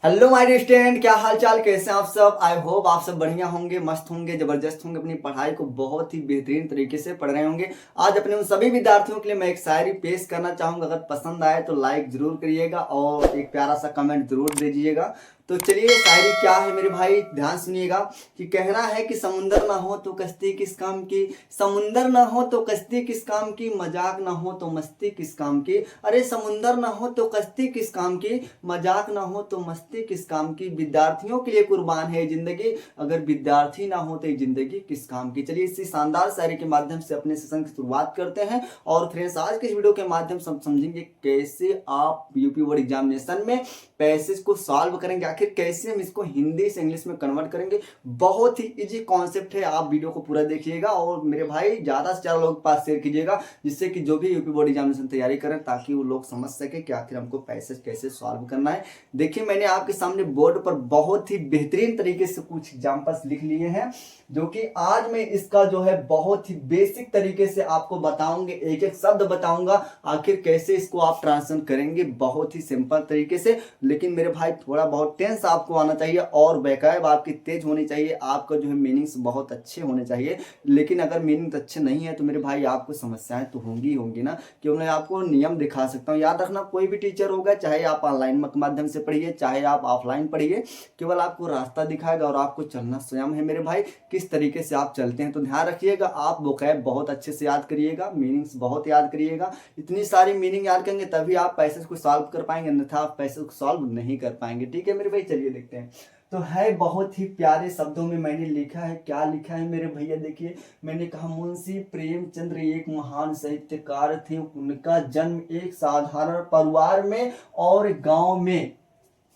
Hello my student, क्या हाल चाल, कैसे हैं आप सब। आई होप आप सब बढ़िया होंगे, मस्त होंगे, जबरदस्त होंगे, अपनी पढ़ाई को बहुत ही बेहतरीन तरीके से पढ़ रहे होंगे। आज अपने उन सभी विद्यार्थियों के लिए मैं एक शायरी पेश करना चाहूंगा। अगर पसंद आए तो लाइक जरूर करिएगा और एक प्यारा सा कमेंट जरूर दीजिएगा। तो चलिए, शायरी क्या है मेरे भाई, ध्यान सुनिएगा। कि कहना है कि समुंदर ना हो तो कश्ती किस काम की, समुंदर ना हो तो कश्ती किस काम की, मजाक ना हो तो मस्ती किस काम की। अरे समुंदर ना हो तो कश्ती किस काम की, मजाक ना हो तो मस्ती किस काम की। विद्यार्थियों के लिए कुर्बान है जिंदगी, अगर विद्यार्थी ना हो तो जिंदगी किस काम की। चलिए, इसी शानदार शायरी के माध्यम से अपने सेशन की शुरुआत करते हैं। और फ्रेंड्स, आज के इस वीडियो के माध्यम से हम समझेंगे कैसे आप यूपी बोर्ड एग्जामिनेशन में पैसेज को सॉल्व करेंगे, आखिर कैसे हम इसको हिंदी से इंग्लिश में कन्वर्ट करेंगे। बहुत ही इजी कॉन्सेप्ट है, आप वीडियो को पूरा देखिएगा और मेरे भाई ज्यादा से ज्यादा लोगों के पास शेयर कीजिएगा, जिससे कि जो भी यूपी बोर्ड एग्जामिनेशन तैयारी करें ताकि वो लोग समझ सके कि आखिर हमको पैसेज कैसे सॉल्व करना है। देखिए, मैंने आपके सामने बोर्ड पर बहुत ही बेहतरीन तरीके से कुछ एग्जांपल्स लिख लिए हैं, जो कि आज मैं इसका जो है बहुत ही बेसिक तरीके से आपको बताऊंगे, एक एक शब्द बताऊंगा आखिर कैसे इसको आप ट्रांसलेट करेंगे, बहुत ही सिंपल तरीके से। लेकिन मेरे भाई थोड़ा बहुत टेंस आपको आना चाहिए और वैकायब आपकी तेज होनी चाहिए, आपका जो है मीनिंग्स बहुत अच्छे होने चाहिए। लेकिन अगर मीनिंग अच्छे नहीं है तो मेरे भाई आपको समस्याएं तो होंगी ना, क्यों। मैं आपको नियम दिखा सकता हूँ, याद रखना, कोई भी टीचर होगा, चाहे आप ऑनलाइन के माध्यम से पढ़िए चाहे आप ऑफलाइन पढ़िए, केवल आपको रास्ता दिखाएगा और आपको चलना स्वयं है मेरे भाई, किस तरीके से आप चलते हैं। तो ध्यान रखिएगा, आप वोकैब बहुत अच्छे से याद करिएगा, मीनिंग्स बहुत याद करिएगा। इतनी सारी मीनिंग याद करेंगे तभी आप पैसेज को सॉल्व कर पाएंगे, अन्यथा आप पैसेज को सॉल्व नहीं कर पाएंगे। ठीक है मेरे भाई, चलिए देखते हैं। तो है बहुत ही प्यारे शब्दों में मैंने लिखा है, क्या लिखा है मेरे भैया, देखिए। मैंने कहा, मुंशी प्रेमचंद्र एक महान साहित्यकार थे, उनका जन्म एक साधारण परिवार में और गांव में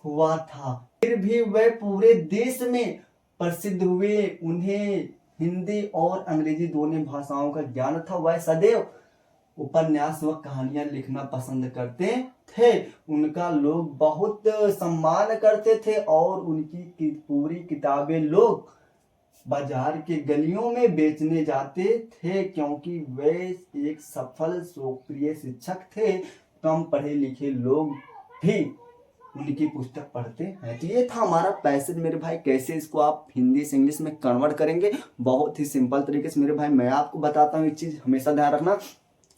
हुआ था, फिर भी वह पूरे देश में प्रसिद्ध हुए। उन्हें हिंदी और अंग्रेजी दोनों भाषाओं का ज्ञान था। वह सदैव उपन्यास व कहानियां लिखना पसंद करते थे। उनका लोग बहुत सम्मान करते थे और उनकी पूरी किताबें लोग बाजार के गलियों में बेचने जाते थे, क्योंकि वे एक सफल लोकप्रिय शिक्षक थे। कम पढ़े लिखे लोग भी उनकी पुस्तक पढ़ते हैं। तो ये था हमारा पैसेज मेरे भाई, कैसे इसको आप हिंदी से इंग्लिश में कन्वर्ट करेंगे, बहुत ही सिंपल तरीके से मेरे भाई। मैं आपको बताता हूँ, एक चीज हमेशा ध्यान रखना,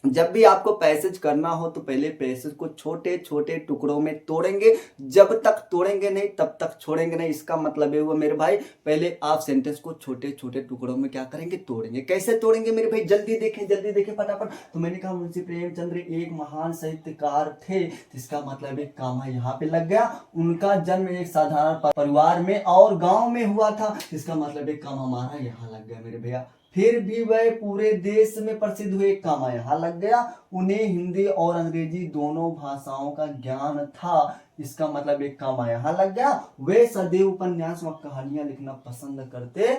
जब भी आपको पैसेज करना हो तो पहले पैसेज को छोटे छोटे टुकड़ों में तोड़ेंगे, जब तक तोड़ेंगे नहीं तब तक छोड़ेंगे नहीं। इसका मतलब ये हुआ मेरे भाई, पहले आप सेंटेंस को छोटे छोटे टुकड़ों में क्या करेंगे, तोड़ेंगे। कैसे तोड़ेंगे मेरे भाई, जल्दी देखें फटाफट। तो मैंने कहा, मुंशी प्रेमचंद्र एक महान साहित्यकार थे, इसका मतलब एक कामा यहाँ पे लग गया। उनका जन्म एक साधारण परिवार में और गाँव में हुआ था, इसका मतलब एक काम हमारा यहाँ लग गया मेरे भैया। फिर भी वह पूरे देश में प्रसिद्ध हुए, कामा यहाँ लग गया। उन्हें हिंदी और अंग्रेजी दोनों भाषाओं का ज्ञान था, इसका मतलब एक कामा यहाँ लग गया। वे सदैव उपन्यास व कहानियां लिखना पसंद करते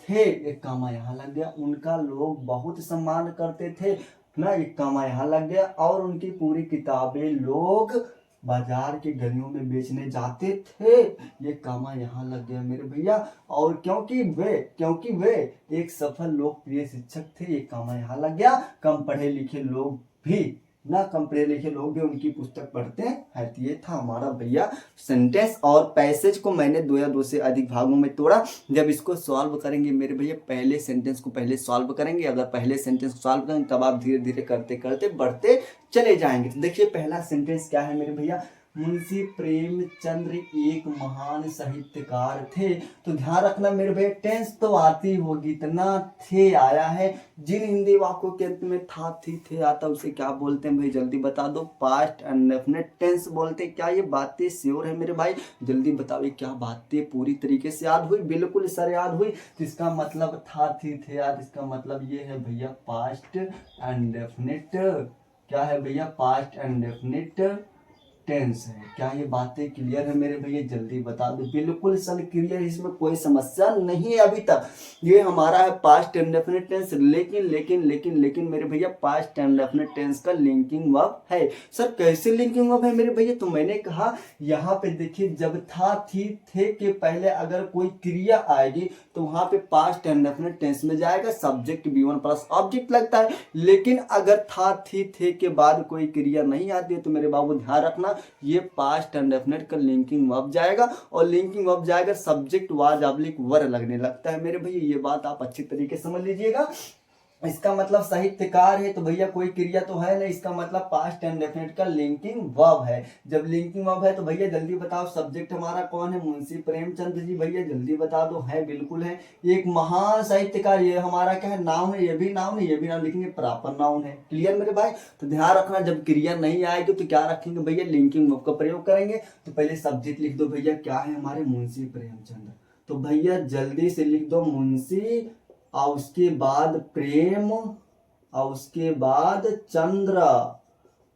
थे, एक कामा यहाँ लग गया। उनका लोग बहुत सम्मान करते थे ना, एक कामा यहाँ लग गया। और उनकी पूरी किताबें लोग बाजार के गलियों में बेचने जाते थे, ये कामा यहाँ लग गया मेरे भैया। और क्योंकि वे एक सफल लोकप्रिय शिक्षक थे, ये कामा यहाँ लग गया। कम पढ़े लिखे लोग भी उनकी पुस्तक पढ़ते हैं। तो ये था हमारा भैया सेंटेंस, और पैसेज को मैंने दो या दो से अधिक भागों में तोड़ा। जब इसको सॉल्व करेंगे मेरे भैया, पहले सेंटेंस को पहले सॉल्व करेंगे, अगर पहले सेंटेंस को सॉल्व करेंगे तब आप धीरे धीरे करते करते बढ़ते चले जाएंगे। तो देखिए, पहला सेंटेंस क्या है मेरे भैया, मुंशी प्रेमचंद्र एक महान साहित्यकार थे। तो ध्यान रखना मेरे भैया, टेंस तो आती होगी, इतना थे आया है। जिन हिंदी वाक्यों के अंत में था थी थे आता उसे क्या बोलते हैं भाई, जल्दी बता दो। पास्ट इंडेफिनिट टेंस बोलते हैं। क्या ये बातें श्योर है मेरे भाई, जल्दी बताओ, क्या बातें पूरी तरीके से याद हुई? बिल्कुल सर याद हुई। तो इसका मतलब था थी थे याद, इसका मतलब ये है भैया पास्ट इंडेफिनिट, क्या है भैया, पास्ट इंडेफिनिट टेंस है। क्या ये बातें क्लियर है मेरे भैया, जल्दी बता दो। बिल्कुल सल क्लियर, इसमें कोई समस्या नहीं है अभी तक। ये हमारा है पास्ट इंडेफिनिट टेंस, लेकिन मेरे भैया पास्ट इंडेफिनिट टेंस का लिंकिंग वर्ब है। सर कैसे लिंकिंग वर्ब है मेरे भैया? तो मैंने कहा, यहाँ पे देखिए, जब था थी थे के पहले अगर कोई क्रिया आएगी तो वहां पे पास्ट इंडेफिनिट टेंस में जाएगा, सब्जेक्ट V1 प्लस ऑब्जेक्ट लगता है। लेकिन अगर था थी थे के बाद कोई क्रिया नहीं आती है तो मेरे बाबू ध्यान रखना, ना, ये पास्ट इंडेफिनिट का लिंकिंग वर्ब जाएगा और लिंकिंग वर्ब जाएगा सब्जेक्ट वाज ऑब्लिक वर लगने लगता है मेरे भैया। ये बात आप अच्छी तरीके से समझ लीजिएगा। इसका मतलब साहित्यकार है तो भैया कोई क्रिया तो है नहीं, इसका मतलब पास्ट टाइम डेफिनेट का लिंकिंग वर्ब है। जब लिंकिंग वर्ब है तो भैया जल्दी बताओ सब्जेक्ट हमारा कौन है, मुंशी प्रेमचंद जी। भैया जल्दी बता दो, है बिल्कुल है, एक महान साहित्यकार। ये हमारा क्या है, नाउन है, ये भी नाउन है, ये भी नाउन, लेकिन ये प्रॉपर नाउन है। क्लियर मेरे भाई। तो ध्यान रखना जब क्रिया नहीं आएगी तो क्या रखेंगे भैया, लिंकिंग वर्ब का प्रयोग करेंगे। तो पहले सब्जेक्ट लिख दो भैया, क्या है हमारे, मुंशी प्रेमचंद। तो भैया जल्दी से लिख दो मुंशी और उसके बाद प्रेम और उसके बाद चंद्र,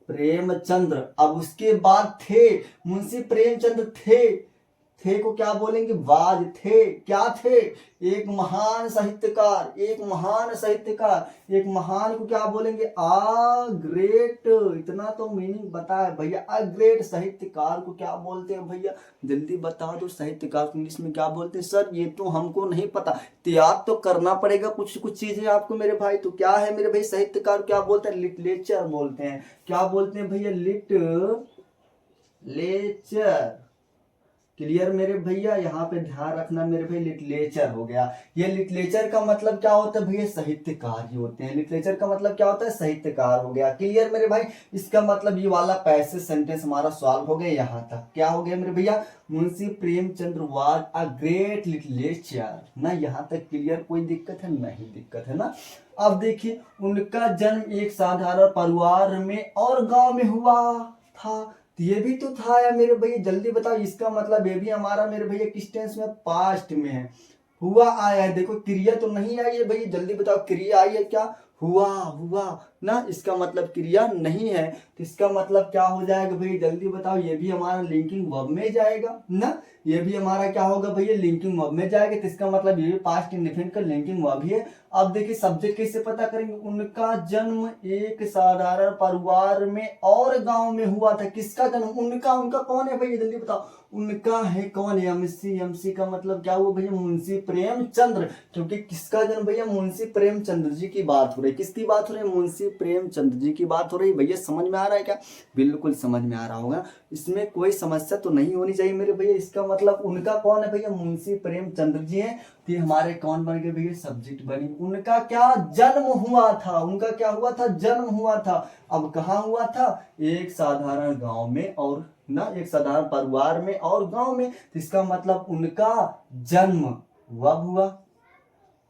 प्रेमचंद्र। अब उसके बाद थे, मुंशी प्रेमचंद थे को क्या बोलेंगे, वाज। थे क्या थे, एक महान साहित्यकार, एक महान साहित्यकार। एक महान को क्या बोलेंगे, आ ग्रेट। इतना तो मीनिंग बता है भैया, अ ग्रेट। साहित्यकार को क्या बोलते हैं भैया, जल्दी बता दो, साहित्यकार को इंग्लिश में क्या बोलते हैं। सर ये तो हमको नहीं पता, याद तो करना पड़ेगा कुछ कुछ चीजें आपको मेरे भाई। तो क्या है मेरे भाई, साहित्यकार क्या बोलते हैं, लिटरेचर बोलते हैं। क्या बोलते हैं भैया, लिटरेचर। क्लियर मेरे भैया। यहाँ पे ध्यान रखना मेरे भाई, लिटरेचर हो गया। ये लिटरेचर का मतलब क्या होता है भैया, साहित्यकार ही होते हैं। लिटरेचर का मतलब क्या होता है, साहित्यकार हो गया। क्लियर मेरे भाई। इसका मतलब ये वाला पैसेज सेंटेंस हमारा सॉल्व हो गया। यहाँ तक क्या हो गया मेरे भैया, Munshi Premchandra was a great literature ना। यहाँ तक क्लियर, कोई दिक्कत है, नहीं दिक्कत है ना। अब देखिए, उनका जन्म एक साधारण परिवार में और गांव में हुआ था। तो ये भी तो था यार मेरे भैया, जल्दी बताओ। इसका मतलब ये भी हमारा मेरे भैया किस टेंस में, पास्ट में है। हुआ आया है, देखो क्रिया तो नहीं आई है भैया, जल्दी बताओ क्रिया आई है क्या, हुआ ना। इसका मतलब क्रिया नहीं है, तो इसका मतलब क्या हो जाएगा भैया, जल्दी बताओ। ये भी हमारा लिंकिंग वर्ब में जाएगा ना, ये भी हमारा क्या होगा भैया, लिंकिंग वर्ब में जाएगा। तो इसका मतलब ये भी पास्ट इंडेफिनिट का लिंकिंग वर्ब ही है। अब देखिए सब्जेक्ट कैसे पता करेंगे, उनका जन्म एक साधारण परिवार में और गांव में हुआ था। किसका जन्म, उनका कौन है भैया, जल्दी बताओ। उनका है कौन है, एमसी का मतलब क्या हुआ भैया, मुंशी प्रेमचंद्र। क्योंकि किसका जन्म भैया, मुंशी प्रेमचंद्र जी की बात हो रही है। किसकी बात हो रही है, मुंशी प्रेमचंद्र जी की बात हो रही है। भैया समझ में आ रहा है क्या, बिल्कुल समझ में आ रहा होगा, इसमें कोई समस्या तो नहीं होनी चाहिए मेरे भैया। इसका मतलब उनका कौन है भैया, मुंशी प्रेमचंद्र जी है। तो ये हमारे कौन बन गए भैया, सब्जेक्ट बनी। उनका क्या जन्म हुआ था, उनका क्या हुआ था, जन्म हुआ था। अब कहाँ हुआ था, एक साधारण गांव में और ना, एक साधारण परिवार में और गांव में। तो इसका मतलब उनका जन्म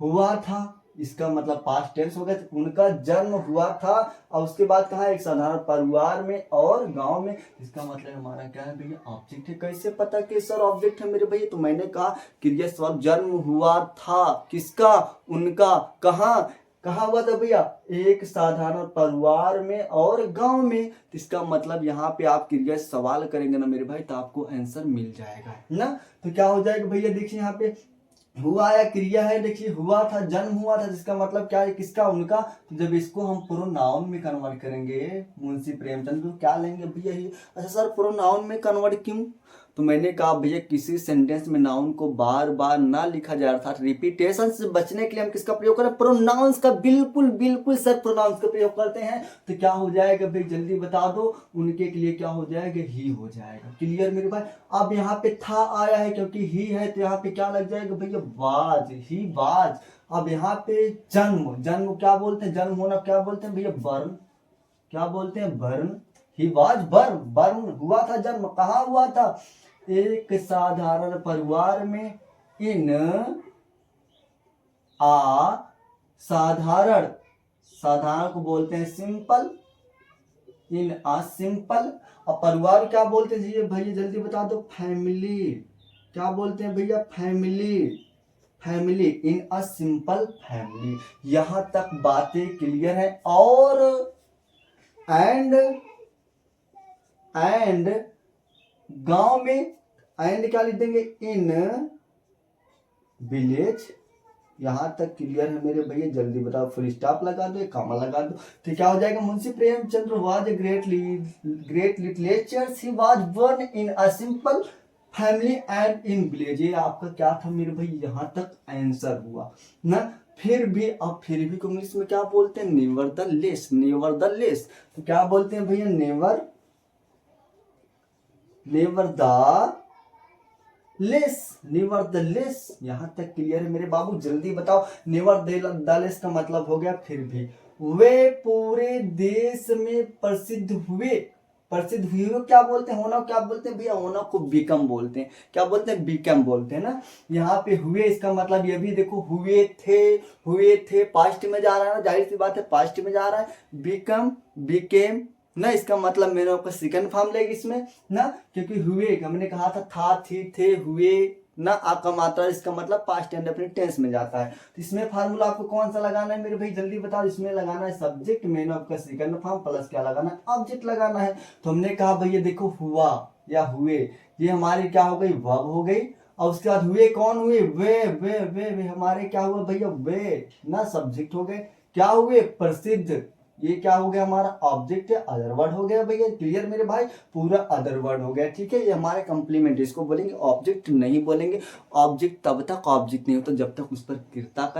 हुआ था। इसका मतलब पास्ट टेंस हो गया। तो उनका जन्म हुआ था और उसके बाद कहा एक साधारण परिवार में और गांव में। इसका मतलब हमारा क्या है भैया, ऑब्जेक्ट है। कैसे पता कि सर ऑब्जेक्ट है मेरे भैया, तो मैंने कहा क्रिया स्वर्ग जन्म हुआ था, किसका, उनका। कहाँ हुआ था भैया, एक साधारण परिवार में और गांव में। तो इसका मतलब यहाँ पे आप क्रिया सवाल करेंगे ना मेरे भाई, तो आपको आंसर मिल जाएगा ना। तो क्या हो जाएगा भैया, देखिए यहाँ पे हुआ या क्रिया है, देखिए हुआ था, जन्म हुआ था, जिसका मतलब क्या है, किसका, उनका। तो जब इसको हम प्रोनाउन में कन्वर्ट करेंगे मुंशी प्रेमचंद, तो क्या लेंगे भैया ये। अच्छा सर प्रोनाउन में कन्वर्ट क्यों, तो मैंने कहा भैया किसी सेंटेंस में नाउन को बार बार ना लिखा जाए, अर्थात रिपीटेशन से बचने के लिए हम किसका प्रयोग करें, प्रोनाउंस का। बिल्कुल सर प्रोनाउंस का प्रयोग करते हैं। तो क्या हो जाएगा भाई, जल्दी बता दो। उनके के लिए क्या हो जाएगा, ही हो जाएगा। क्लियर मेरे भाई। अब यहाँ पे था आया है, क्योंकि ही है तो यहाँ पे क्या लग जाएगा भैया, वाज, ही वाज। अब यहाँ पे जन्म क्या बोलते हैं, जन्म होना क्या बोलते हैं भैया, बर्न। क्या बोलते हैं, बर्न। ही वाज बर्न हुआ था, जन्म कहाँ हुआ था, एक साधारण परिवार में। इन आ साधारण को बोलते हैं सिंपल, इन आ सिंपल। और परिवार क्या बोलते हैं भैया, जल्दी बता दो, फैमिली। क्या बोलते हैं भैया, family in a simple family. यहां तक बातें क्लियर है। और एंड गांव में, एंड क्या लिख देंगे, इन विलेज। यहां तक क्लियर है मेरे भैया, जल्दी बताओ, फुल स्टॉप लगा दो, कॉमा लगा दो। तो क्या हो जाएगा, Munshi Premchandra was a great literature, he was born in a simple family and in village. ये आपका क्या था मेरे भाई, यहां तक आंसर हुआ ना। फिर भी को इंग्लिश में क्या बोलते हैं, नेवरदलेस। तो क्या बोलते हैं भैया, नेवर द लेस, यहां तक क्लियर है मेरे बाबू? जल्दी बताओ। नेवर द लेस का मतलब हो गया फिर भी। वे पूरे देश में प्रसिद्ध हुए। प्रसिद्ध हुए को क्या बोलते हैं? होना क्या बोलते हैं भैया? होना को बिकम बोलते हैं। क्या बोलते हैं? बिकम बोलते हैं ना। यहाँ पे हुए इसका मतलब ये भी देखो, हुए थे पास्ट में जा रहा है ना, जाहिर सी बात है पास्ट में जा रहा है। बिकम, बिकेम ना, इसका मतलब मैंने आपका सेकंड फॉर्म लेगी इसमें ना, क्योंकि हुए हमने कहा था थी, थे, हुए ना, आपका मात्रा इसका मतलब पास्ट इंडेफिनिट टेंस में जाता है। तो इसमें फार्मूला आपको कौन सा लगाना है मेरे भाई? जल्दी बताओ। इसमें लगाना है सब्जेक्ट मैंने आपका सेकंड फॉर्म प्लस क्या लगाना है? ऑब्जेक्ट लगाना है। तो हमने कहा भैया देखो, हुआ या हुए, ये हमारी क्या हो गई? वर्ब हो गई। और उसके बाद हुए कौन हुए? वे हमारे क्या हुआ भैया? वे ना, सब्जेक्ट हो गए। क्या हुए? प्रसिद्ध, ये क्या हो गया? हमारा ऑब्जेक्ट है, अदर वर्ड हो गया भैया। क्लियर मेरे भाई? पूरा अदर वर्ड हो गया, ठीक है। ये हमारे कंप्लीमेंट, इसको बोलेंगे ऑब्जेक्ट नहीं बोलेंगे। ऑब्जेक्ट तब तक ऑब्जेक्ट नहीं होता जब तक उस पर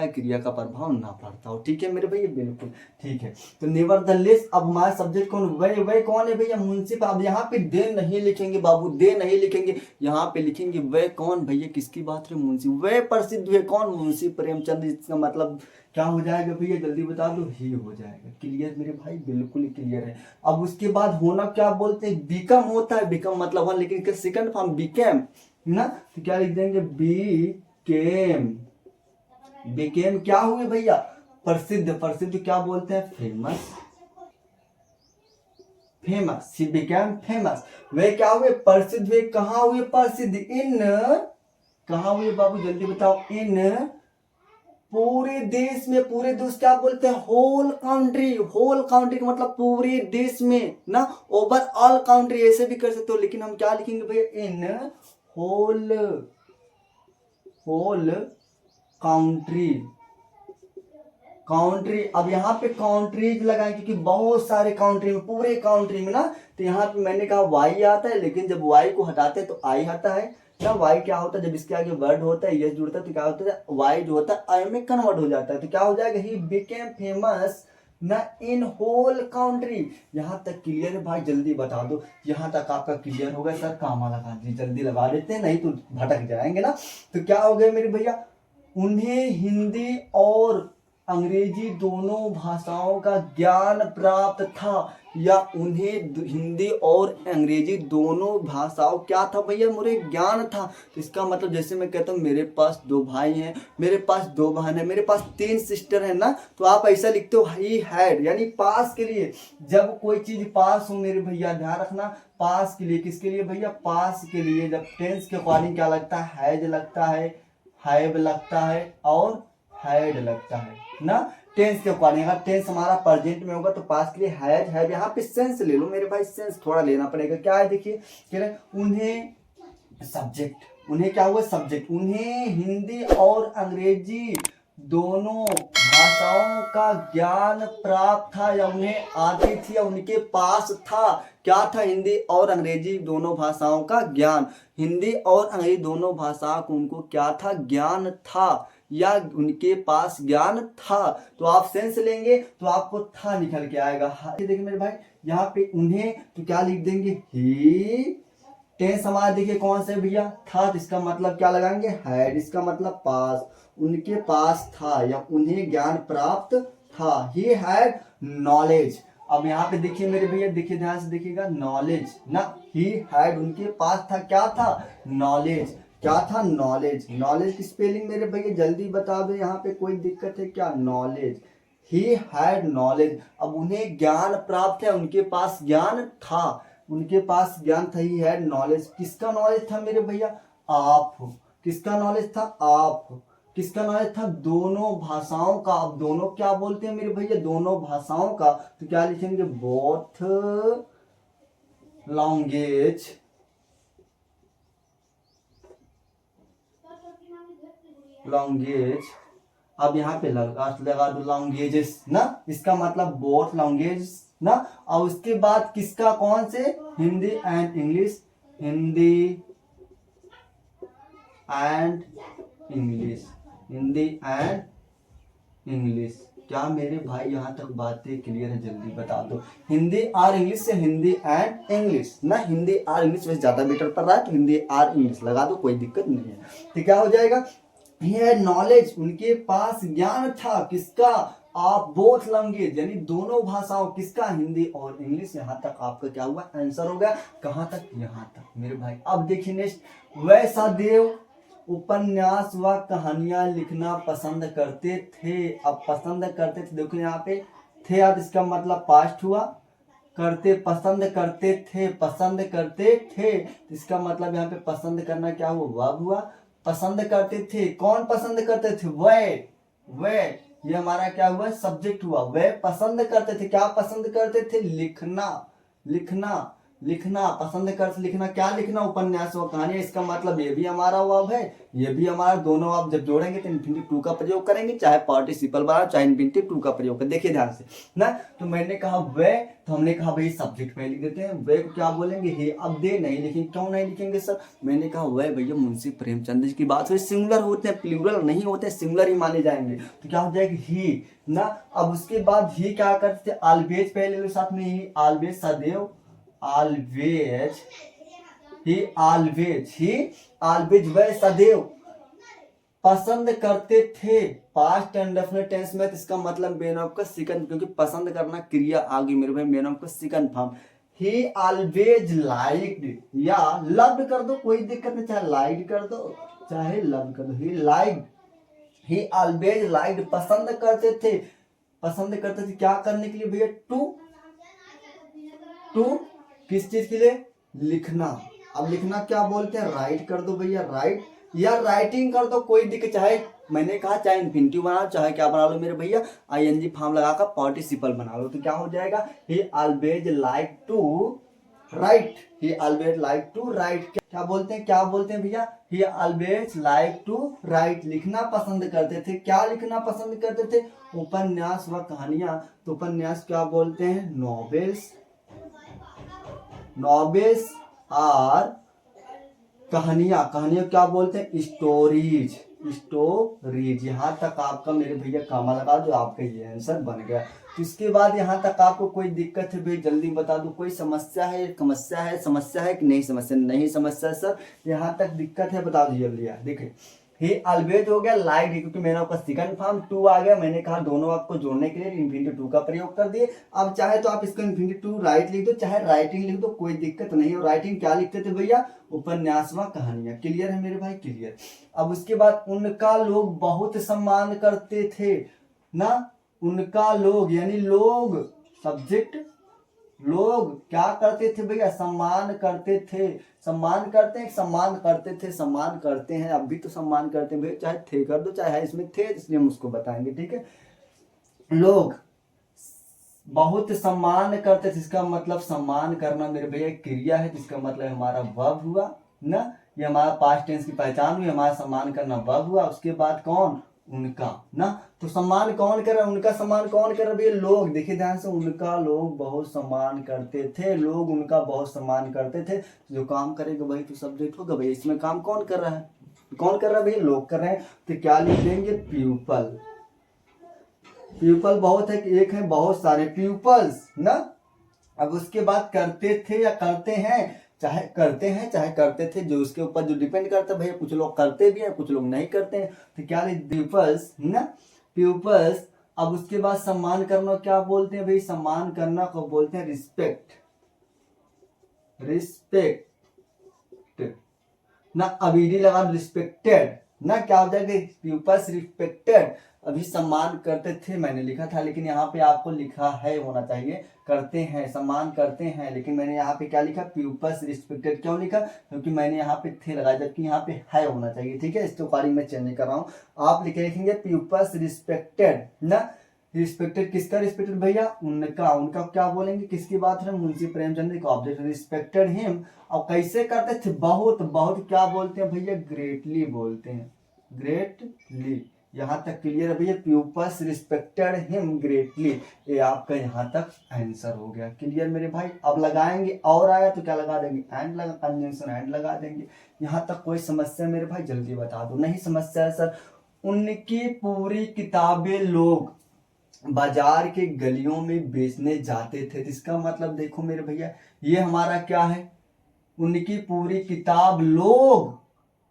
क्रिया का प्रभाव ना पड़ता हो, ठीक है मेरे भैया? बिल्कुल ठीक है। तो नेवरदलेस, अब हमारा सब्जेक्ट कौन? वे कौन है भैया? मुंसिफ। अब यहाँ पे दे नहीं लिखेंगे बाबू, दे नहीं लिखेंगे, यहाँ पे लिखेंगे वे कौन भैया? किसकी बात है? मुंशी। वे प्रसिद्ध हुए कौन? मुंशी प्रेमचंद। इसका मतलब क्या हो जाएगा भैया? जल्दी बता दो। ही हो जाएगा। क्लियर मेरे भाई? बिल्कुल क्लियर है। अब उसके बाद होना क्या बोलते हैं? बिकम होता है। बिकम मतलब होना, लेकिन सेकंड फॉर्म बिकेम ना, तो क्या लिख देंगे? बिकेम। बिकेम क्या हुए भैया? प्रसिद्ध। प्रसिद्ध क्या बोलते हैं? Famous. Famous, she became famous. वे क्या हुए? प्रसिद्ध हुए। कहाँ हुए प्रसिद्ध? इन, कहाँ हुए बाबू? जल्दी बताओ। इन पूरे देश में। पूरे देश क्या बोलते हैं? Whole country. होल काउंट्री का मतलब पूरे देश में ना, ओवरऑल काउंट्री ऐसे भी कर सकते हो, लेकिन हम क्या लिखेंगे भैया? In whole, whole country. Country, अब यहाँ पे काउंट्रीज लगाए क्योंकि बहुत सारे काउंट्री में, पूरे काउंट्री में ना, तो यहाँ पे मैंने कहा वाई आता है, लेकिन जब वाई को हटाते हैं तो आई आता है ना। वाई क्या होता है? जब इसके आगे वर्ड होता है, यस जुड़ता है, तो क्या होता है? वाई जो होता है आई में कन्वर्ट हो जाता है। तो क्या हो जाएगा? ही बिकेम फेमस ना इन होल काउंट्री। यहाँ तक क्लियर है भाई? जल्दी बता दो। यहाँ तक आपका क्लियर हो गया? सर कामा लगा दीजिए, जल्दी लगा देते हैं, नहीं तो भटक जाएंगे ना। तो क्या हो गया मेरे भैया? उन्हें हिंदी और अंग्रेजी दोनों भाषाओं का ज्ञान प्राप्त था, या उन्हें हिंदी और अंग्रेजी दोनों भाषाओं क्या था भैया? मुझे ज्ञान था। तो इसका मतलब जैसे मैं कहता हूँ मेरे पास 2 भाई हैं, मेरे पास 2 बहन है, मेरे पास 3 सिस्टर है ना, तो आप ऐसा लिखते हो ही हैड, यानी पास के लिए। जब कोई चीज पास हो मेरे भैया, ध्यान रखना, पास के लिए। किसके लिए भैया? पास के लिए। जब टेंस के अकॉर्डिंग क्या लगता है? हैज लगता है, हैव लगता है और हैड लगता है ना, टेंस के अकॉर्डिंग। अगर टेंस हमारा प्रेजेंट में होगा तो पास के लिए हैज, हैव। यहाँ पे सेंस ले लो मेरे भाई, सेंस थोड़ा लेना पड़ेगा। क्या है देखिए, कह रहे उन्हें सब्जेक्ट, उन्हें क्या हुआ? सब्जेक्ट। उन्हें हिंदी और अंग्रेजी दोनों भाषाओं का ज्ञान प्राप्त था, या उन्हें आती थी, या उनके पास था। क्या था? हिंदी और अंग्रेजी दोनों भाषाओं का ज्ञान। हिंदी और अंग्रेजी दोनों भाषा को उनको क्या था? ज्ञान था, या उनके पास ज्ञान था। तो आप सेंस लेंगे तो आपको था निकल के आएगा। देखिए मेरे भाई, यहाँ पे उन्हें तो क्या लिख देंगे? ही। टेंस हमारा देखिए कौन से भैया? था, तो इसका मतलब क्या लगाएंगे? हैड। इसका मतलब पास, उनके पास था या उन्हें ज्ञान प्राप्त था। He had knowledge. अब यहाँ पे देखिए मेरे भैया, देखिए ध्यान से देखिएगा, नॉलेज ना, ही हैड उनके पास था, क्या था? नॉलेज। क्या था? नॉलेज। नॉलेज की स्पेलिंग मेरे भैया जल्दी बता दो, यहाँ पे कोई दिक्कत है क्या? Knowledge, he had knowledge. अब उन्हें ज्ञान प्राप्त है, उनके पास ज्ञान था, उनके पास ज्ञान था, ही हैड नॉलेज। किसका नॉलेज था मेरे भैया? आप। किसका नॉलेज था? आप। किसका नॉलेज था? दोनों भाषाओं का। अब दोनों क्या बोलते हैं मेरे भैया? दोनों भाषाओं का। तो क्या लिखेंगे? Both language. लैंग्वेज। अब यहाँ पे लगा दो लैंग्वेजेस ना, इसका मतलब बोथ लैंग्वेज ना। और उसके बाद किसका? कौन से? Hindi and English. Hindi and English. Hindi and English. क्या मेरे भाई यहाँ तक बातें क्लियर है? जल्दी बता दो। हिंदी और इंग्लिश से हिंदी एंड इंग्लिश ना, हिंदी और इंग्लिश वैसे ज्यादा बेटर पड़ रहा है तो हिंदी और इंग्लिश लगा दो, कोई दिक्कत नहीं है। तो क्या हो जाएगा? ये नॉलेज, उनके पास ज्ञान था, किसका? आप बोथ लैंग्वेज यानी दोनों भाषाओं, किसका? हिंदी और इंग्लिश। यहाँ तक आपका क्या हुआ? आंसर हो गया। कहाँ तक? यहाँ तक मेरे भाई। अब देखिए नेक्स्ट, वैसा देव उपन्यास व कहानियां लिखना पसंद करते थे। अब पसंद करते थे, देखो यहाँ पे थे, अब इसका मतलब पास्ट हुआ। करते, पसंद करते थे, पसंद करते थे, इसका मतलब यहाँ पे पसंद करना क्या हुआ? वर्ब हुआ। पसंद करते थे, कौन पसंद करते थे? वे, ये हमारा क्या हुआ? सब्जेक्ट हुआ। वे पसंद करते थे, क्या पसंद करते थे? लिखना, लिखना, लिखना पसंद करते, लिखना क्या? लिखना उपन्यास व कहानी। इसका मतलब ये भी हमारा वर्ब है, ये भी हमारा, दोनों आप जब जोड़ेंगे तो इन्फिनिटिव टू का प्रयोग करेंगे, चाहे पार्टिसिपल बनाओ चाहे इन्फिनिटिव टू का प्रयोग करें। देखिए ध्यान से ना, तो मैंने कहा वे, तो हमने कहा भाई सब्जेक्ट में लिख देते हैं। वे को क्या बोलेंगे? हे। अब दे नहीं लिखेंगे, क्यों नहीं लिखेंगे सर? मैंने कहा वे भैया मुंशी प्रेमचंद जी की बात हुई, सिंगुलर होते हैं, प्लूरल नहीं होते, सिंगुलर ही माने जाएंगे। तो क्या हो जाएगा? ही ना। अब उसके बाद ही क्या करते थे? ऑलवेज पहले लो साथ में, ही ऑलवेज, सदैव, ऑलवेज, ही ऑलवेज, वह सदैव पसंद करते थे। पास्ट एंड डेफिनेट टेंस में, इसका मतलब मेन ऑफ का सेकंड, क्योंकि पसंद करना क्रिया आ गई मेरे भाई, मेन ऑफ का सेकंड फॉर्म। ही ऑलवेज लाइक्ड, या लव्ड कर दो, कोई दिक्कत नहीं, चाहे लाइक कर दो चाहे लव कर दो। He liked, he always liked, पसंद करते थे। पसंद करते थे क्या करने के लिए भैया? टू किस चीज के लिए? लिखना। अब लिखना क्या बोलते हैं? राइट कर दो भैया, राइट, या राइटिंग कर दो, कोई दिक्कत, चाहे मैंने कहा चाहे इन्फिनिटिव बना लो, चाहे क्या बना लो मेरे भैया, आईएनजी फॉर्म लगाकर पार्टिसिपल बना लो। तो क्या हो जाएगा? He always like to write, he always like to write. क्या बोलते हैं? क्या बोलते हैं भैया? He always like to write, लिखना पसंद करते थे। क्या लिखना पसंद करते थे? उपन्यास व कहानियां। तो उपन्यास क्या बोलते हैं? नॉवेल्स, नॉवेल्स और कहानियां, कहानियां क्या बोलते हैं? Stories, stories. यहाँ तक आपका मेरे भैया कामा लगा दो, आपका ये आंसर बन गया। तो इसके बाद यहाँ तक आपको कोई दिक्कत है भाई? जल्दी बता दो, कोई समस्या है? समस्या है, समस्या है कि नहीं? समस्या नहीं, समस्या सर यहाँ तक दिक्कत है, बता दो जल्दी। देखिए ही ऑलवेज हो गया, लाइक, क्योंकि मैंने आपका सेकंड फॉर्म टू आ गया, मैंने कहा दोनों आपको जोड़ने के लिए इन्फिनिटिव टू का प्रयोग कर दिए। अब चाहे तो आप इसको इन्फिनिटिव टू राइट लिख दो, चाहे राइटिंग लिख दो, कोई दिक्कत नहीं है। राइटिंग क्या लिखते थे भैया? उपन्यास व कहानियां। क्लियर है मेरे भाई? क्लियर। अब उसके बाद उनका लोग बहुत सम्मान करते थे ना, उनका लोग यानी लोग, सब्जेक्ट, लोग क्या करते थे भैया? सम्मान करते थे। सम्मान करते हैं, सम्मान करते थे, सम्मान करते हैं, अब भी तो सम्मान करते हैं भैया, चाहे थे कर दो चाहे है इसमें थे, इसलिए हम उसको बताएंगे, ठीक है। लोग बहुत सम्मान करते थे, इसका मतलब सम्मान करना मेरे भैया क्रिया है, जिसका मतलब हमारा वर्ब हुआ ना, ये हमारा पास्ट टेंस की पहचान हुई, हमारा सम्मान करना वर्ब हुआ। उसके बाद कौन? उनका ना। तो सम्मान कौन कर रहा है? उनका सम्मान कौन कर रहा है भैया? लोग। देखिए ध्यान से, उनका लोग बहुत सम्मान करते थे, लोग उनका बहुत सम्मान करते थे। जो काम करेगा वही तो सब्जेक्ट होगा भैया, इसमें काम कौन कर रहा है? कौन कर रहा है भैया? लोग कर रहे हैं। तो क्या लिख देंगे? प्यूपल। प्यूपल बहुत है कि एक है? बहुत सारे प्यूपल्स ना। अब उसके बाद करते थे या करते हैं, चाहे करते हैं चाहे करते थे, जो उसके ऊपर जो डिपेंड करता है भैया, कुछ लोग करते भी हैं कुछ लोग नहीं करते हैं। तो क्या प्यूपल्स ना, प्यूपल्स। अब उसके बाद सम्मान करना क्या बोलते हैं भाई? सम्मान करना को बोलते हैं रिस्पेक्ट, रिस्पेक्ट ना। अबीडी लगा रिस्पेक्टेड ना, क्या हो जाएगा? People's respected. अभी सम्मान करते थे मैंने लिखा था, लेकिन यहाँ पे आपको लिखा है होना चाहिए करते हैं, सम्मान करते हैं, लेकिन मैंने यहाँ पे क्या लिखा? People's respected. क्यों लिखा? क्योंकि मैंने यहाँ पे थे लगाया, जबकि यहाँ पे है होना चाहिए, ठीक है। इसके अकॉर्डिंग मैं चेंज कर रहा हूँ। आप लिखेंगे प्यूपल्स रिस्पेक्टेड ना। रिस्पेक्टेड किसका रिस्पेक्टेड भैया? उनका। उनका क्या बोलेंगे? किसकी बात है? मुंशी प्रेमचंद का ऑब्जेक्ट, रिस्पेक्टेड हिम। अब कैसे करते थे? बहुत, बहुत क्या बोलते हैं भैया? ग्रेटली बोलते हैं, ग्रेटली। यहाँ तक क्लियर है भैया? People's respected him greatly. ये आपका यहाँ तक आंसर हो गया। क्लियर मेरे भाई? अब लगाएंगे, और आया तो क्या लगा देंगे? एंड लगा, कंजंक्शन एंड लगा देंगे। यहाँ तक कोई समस्या मेरे भाई? जल्दी बता दो। नहीं समस्या है सर। उनकी पूरी किताबें लोग बाजार के गलियों में बेचने जाते थे। तो इसका मतलब देखो मेरे भैया, ये हमारा क्या है, उनकी पूरी किताब लोग।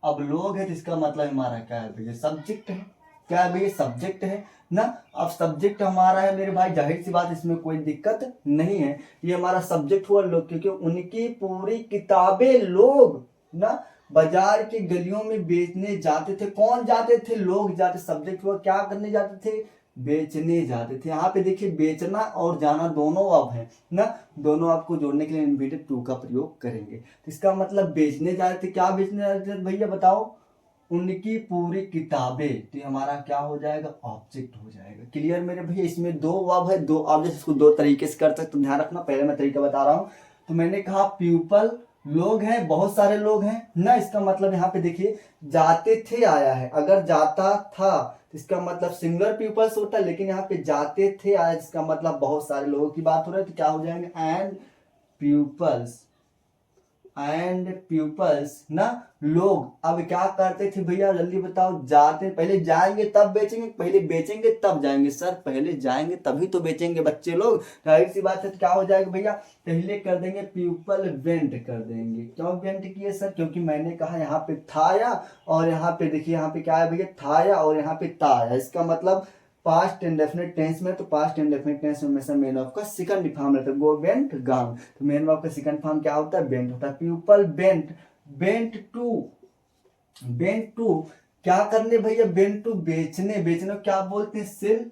अब लोग है तो इसका मतलब हमारा क्या है भैया, सब्जेक्ट है। क्या है भैया, सब्जेक्ट है ना। अब सब्जेक्ट हमारा है मेरे भाई, जाहिर सी बात इसमें कोई दिक्कत नहीं है, ये हमारा सब्जेक्ट हुआ लोग, क्योंकि उनकी पूरी किताबें लोग ना बाजार की गलियों में बेचने जाते थे। कौन जाते थे, लोग जाते। सब्जेक्ट हुआ, क्या करने जाते थे, बेचने जाते थे। यहाँ पे देखिए बेचना और जाना दोनों अब है ना, दोनों आपको जोड़ने के लिए इन्फिनिटिव टू का प्रयोग करेंगे। तो इसका मतलब बेचने जा रहे थे, क्या बेचने जा रहे थे भैया बताओ, उनकी पूरी किताबें। तो हमारा क्या हो जाएगा, ऑब्जेक्ट हो जाएगा। क्लियर मेरे भैया, इसमें दो वर्ब है, दो ऑब्जेक्ट, इसको दो तरीके से कर सकते हो, ध्यान रखना। पहले मैं तरीका बता रहा हूँ। तो मैंने कहा पीपल लोग हैं, बहुत सारे लोग हैं ना। इसका मतलब यहाँ पे देखिए जाते थे आया है, अगर जाता था तो इसका मतलब सिंगुलर पीपल्स होता है, लेकिन यहाँ पे जाते थे आया, इसका मतलब बहुत सारे लोगों की बात हो रही है। तो क्या हो जाएंगे, एंड pupils, एंड pupils ना, लोग। अब क्या करते थे भैया जल्दी बताओ, जाते, पहले जाएंगे तब बेचेंगे, पहले बेचेंगे तब जाएंगे। सर पहले जाएंगे तभी तो बेचेंगे बच्चे लोग, जाहिर सी बात है। तो क्या हो जाएगा भैया, पहले कर देंगे पीपल वेंट कर देंगे। क्यों वेंट किए सर, क्योंकि मैंने कहा यहाँ पे था या, और यहाँ पे देखिए यहाँ पे क्या है भैया, था या, और यहाँ पे ता या। इसका मतलब पास्ट इंडेफिनिट टेंस में, तो पास्ट इंडेफिनिट टेंस में हमेशा मेन ऑफ का सेकंड फॉर्म रहता है, गो बेंट गॉन। तो मेन ऑफ का सेकंड फॉर्म क्या होता है, बेंट होता है। People went, went to, went to क्या करने भैया, बेंट टू बेचने, बेचने को क्या बोलते हैं, सेल।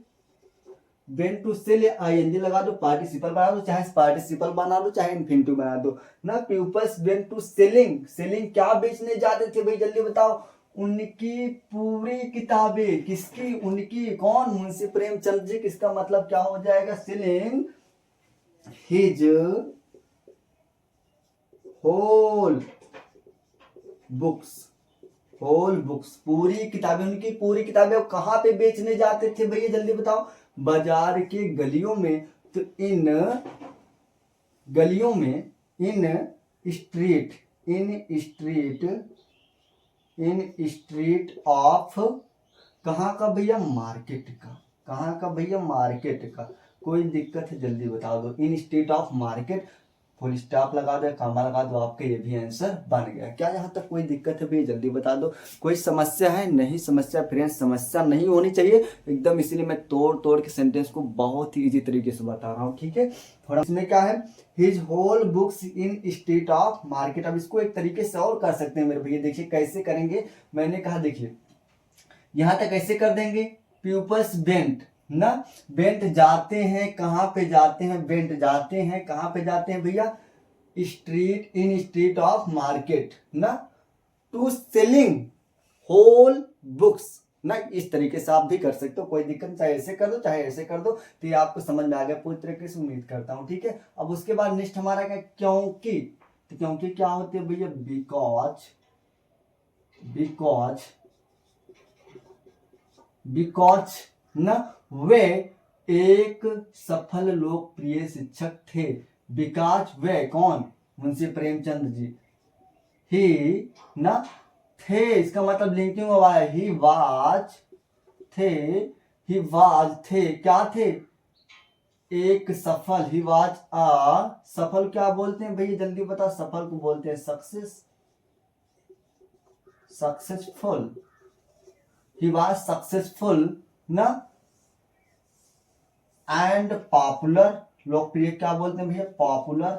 बेंट टू सेल आईएनजी लगा दो, पार्टिसिपल बना दो, चाहे पार्टिसिपल बना दो, चाहे इन्फिनिटिव बना दो ना। Peoples went to selling, selling क्या बेचने जाते थे भाई जल्दी बताओ, उनकी पूरी किताबें। किसकी, उनकी, कौन, मुंशी प्रेमचंद जी। किसका मतलब क्या हो जाएगा, selling his whole books, whole books, पूरी किताबें, उनकी पूरी किताबें। कहाँ पे बेचने जाते थे भैया जल्दी बताओ, बाजार के गलियों में। तो इन गलियों में, in street, in street, in street of, कहाँ का भैया, मार्केट का। कहाँ का भैया, मार्केट का। कोई दिक्कत है जल्दी बता दो, in street of market, full stop लगा दो, कॉमा लगा दो, आपका ये भी आंसर बन गया। क्या यहाँ तक कोई दिक्कत है भैया जल्दी बता दो, कोई समस्या है, नहीं समस्या फ्रेंड्स, समस्या नहीं होनी चाहिए एकदम, इसीलिए मैं तोड़ तोड़ के सेंटेंस को बहुत ही इजी तरीके से बता रहा हूँ, ठीक है। थोड़ा इसमें क्या है, his whole books in street of market. अब इसको एक तरीके से और कर सकते हैं मेरे भैया, देखिए कैसे करेंगे। मैंने कहा देखिए यहां तक कैसे कर देंगे, प्यूपल्स बेंट ना, बेंट जाते हैं, कहां पे जाते हैं, बेंट जाते हैं, कहां पे जाते हैं भैया, street, in street of market ना, टू सेलिंग होल बुक्स ना। इस तरीके से आप भी कर सकते हो, कोई दिक्कत, चाहे ऐसे कर दो चाहे ऐसे कर दो। तो ये आपको समझ में आ गया पूरी तरीके से, उम्मीद करता हूं, ठीक है। अब उसके बाद नेक्स्ट हमारा क्या, क्योंकि। तो क्योंकि क्या होती है भैया, बिकॉज, बिकॉज, बिकॉज ना, वे एक सफल लोकप्रिय शिक्षक थे। बिकॉज वे कौन, मुंशी प्रेमचंद जी। ही ना, थे, इसका मतलब लिंकिंग हुआ है, ही वाज, थे, ही वाज, थे, क्या थे, एक सफल, ही वाज आ, सफल क्या बोलते हैं भैया जल्दी बता, सफल को बोलते हैं success, successful. He was successful ना, एंड पॉपुलर, लोकप्रिय क्या बोलते हैं भैया, popular,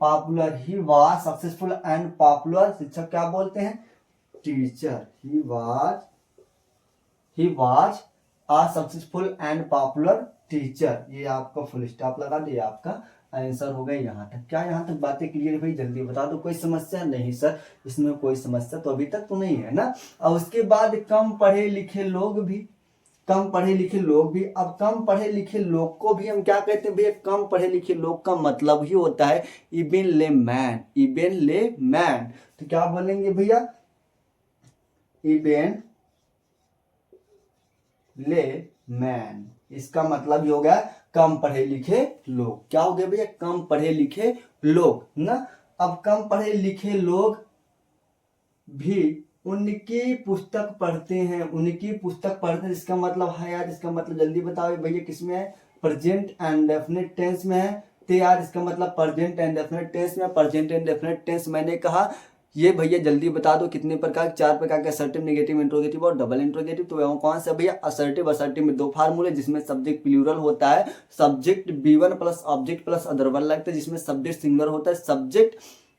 popular. He was successful and popular, शिक्षक क्या बोलते हैं, teacher. He was a successful and popular teacher. ये आपका फुल स्टॉप लगा दे, आपका आंसर हो गया यहाँ तक। क्या यहाँ तक बातें क्लियर भाई जल्दी बता दो, कोई समस्या नहीं सर, इसमें कोई समस्या तो अभी तक तो नहीं है ना। और उसके बाद कम पढ़े लिखे लोग भी, कम पढ़े लिखे लोग भी। अब कम पढ़े लिखे लोग को भी हम क्या कहते हैं भैया, कम पढ़े लिखे लोग का मतलब ही होता है इबन ले मैन, इबन ले मैन। तो क्या बोलेंगे भैया, इबन ले मैन। इसका मतलब ही हो गया कम पढ़े लिखे लोग। क्या हो गया भैया, कम पढ़े लिखे लोग ना। अब कम पढ़े लिखे लोग भी उनकी पुस्तक पढ़ते हैं, उनकी पुस्तक पढ़ते हैं, इसका मतलब है यार, इसका मतलब जल्दी बताओ भैया किसमें है, प्रेजेंट एंड डेफिनेट टेंस में है। तो यार इसका मतलब प्रेजेंट एंड डेफिनेट टेंस में, प्रेजेंट एंड डेफिनेट टेंस मैंने कहा ये भैया जल्दी बता दो कितने प्रकार, 4 प्रकार के असर्टिव, नेगेटिव, इंट्रोगेटिव और डबल इंट्रोगेटिव। तो वो कौन सा भैया, असर्टिव। असर्टिव में 2 फार्मूले जिसमें सब्जेक्ट प्लूरल होता है, subject B1 plus object plus other one लगता है, जिसमें सब्जेक्ट सिंगुलर होता है, subject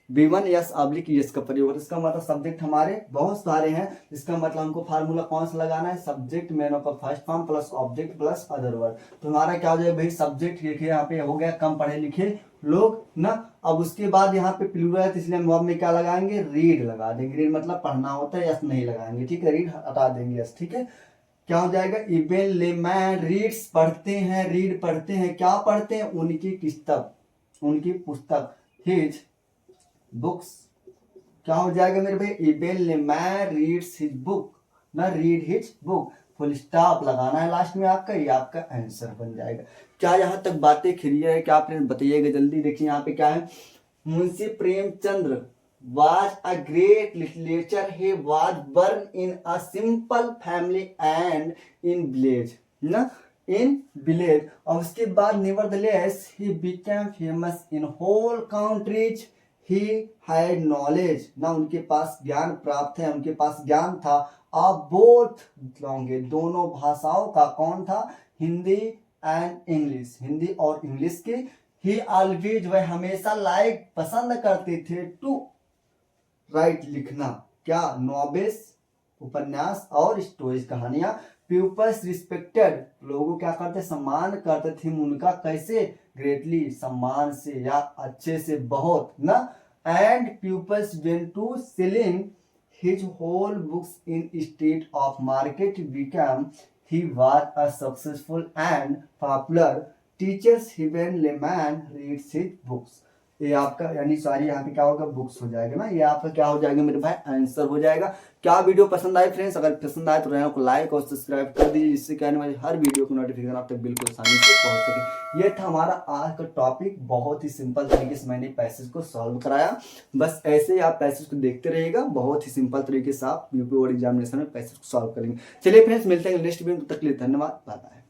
B1 yes oblique yes का प्रयोग होता है। इसका मतलब सब्जेक्ट हमारे बहुत सारे हैं, इसका मतलब हमको फार्मूला कौन सा लगाना है, सब्जेक्ट मैनो का first form plus object plus other word. तो हमारा क्या हो जाएगा भाई, सब्जेक्ट लिखे यहाँ पे हो गया कम पढ़े लिखे लोग ना। अब उसके बाद यहाँ पे प्लूरल है, इसलिए हम वर्ब में क्या लगाएंगे, रीड लगा देंगे। रीड मतलब पढ़ना होता है, यस नहीं लगाएंगे, ठीक है, रीड हटा देंगे, यस, ठीक है। क्या हो जाएगा, इबन लेमैन रीड्स पढ़ते हैं, रीड पढ़ते हैं, क्या पढ़ते हैं, उनकी पुस्तक, उनकी पुस्तक, हिज बुक्स। क्या हो जाएगा मेरे भाई, इबन लेमैन रीड्स हिज बुक ना, read his book, full stop लगाना है लास्ट में आपका, ये आपका आंसर बन जाएगा। क्या यहाँ तक बातें क्लियर है, क्या फ्रेंड बताइएगा जल्दी। देखिए यहाँ पे क्या है, Munshi Premchandra was a great literature. He was born in a simple family and in village ना, in village। और उसके बाद nevertheless he became famous in whole countries। He had knowledge ना, उनके पास ज्ञान प्राप्त है, उनके पास ज्ञान था। आप बोथ लैंग्वेज, दोनों भाषाओं का, कौन था, हिंदी एंड इंग्लिश, हिंदी और इंग्लिश की। ही ऑलवेज, वह हमेशा लाइक पसंद करते थे, टू राइट लिखना, क्या, नॉवेल्स उपन्यास और स्टोरीज कहानियां। पीपल्स रिस्पेक्टेड, लोगों क्या करते, सम्मान करते थे उनका, कैसे, ग्रेटली सम्मान से या अच्छे से, बहुत ना। And peoples went to selling his whole books in state of market become he was a successful and popular teachers. Even layman reads his books. ये आपका यानी सॉरी यहाँ पे क्या होगा, बुक्स हो जाएगा ना, ये आपका क्या हो जाएगा मेरे भाई, आंसर हो जाएगा। क्या वीडियो पसंद आए फ्रेंड्स, अगर पसंद आए तो चैनल को लाइक और सब्सक्राइब कर दीजिए, जिससे क्या हमारी हर वीडियो की नोटिफिकेशन आप तक बिल्कुल आसानी से पहुंच सके। ये था हमारा आज का टॉपिक, बहुत ही सिंपल तरीके से मैंने पैसेज को सॉल्व कराया। बस ऐसे ही आप पैसेज को देखते रहिएगा, बहुत ही सिंपल तरीके से आप यूपी बोर्ड एग्जामिनेशन में पैसेज को सॉल्व करेंगे। चलिए फ्रेंड्स, मिलते हैं नेक्स्ट वीडियो, तब तक के लिए धन्यवाद, बाय बाय।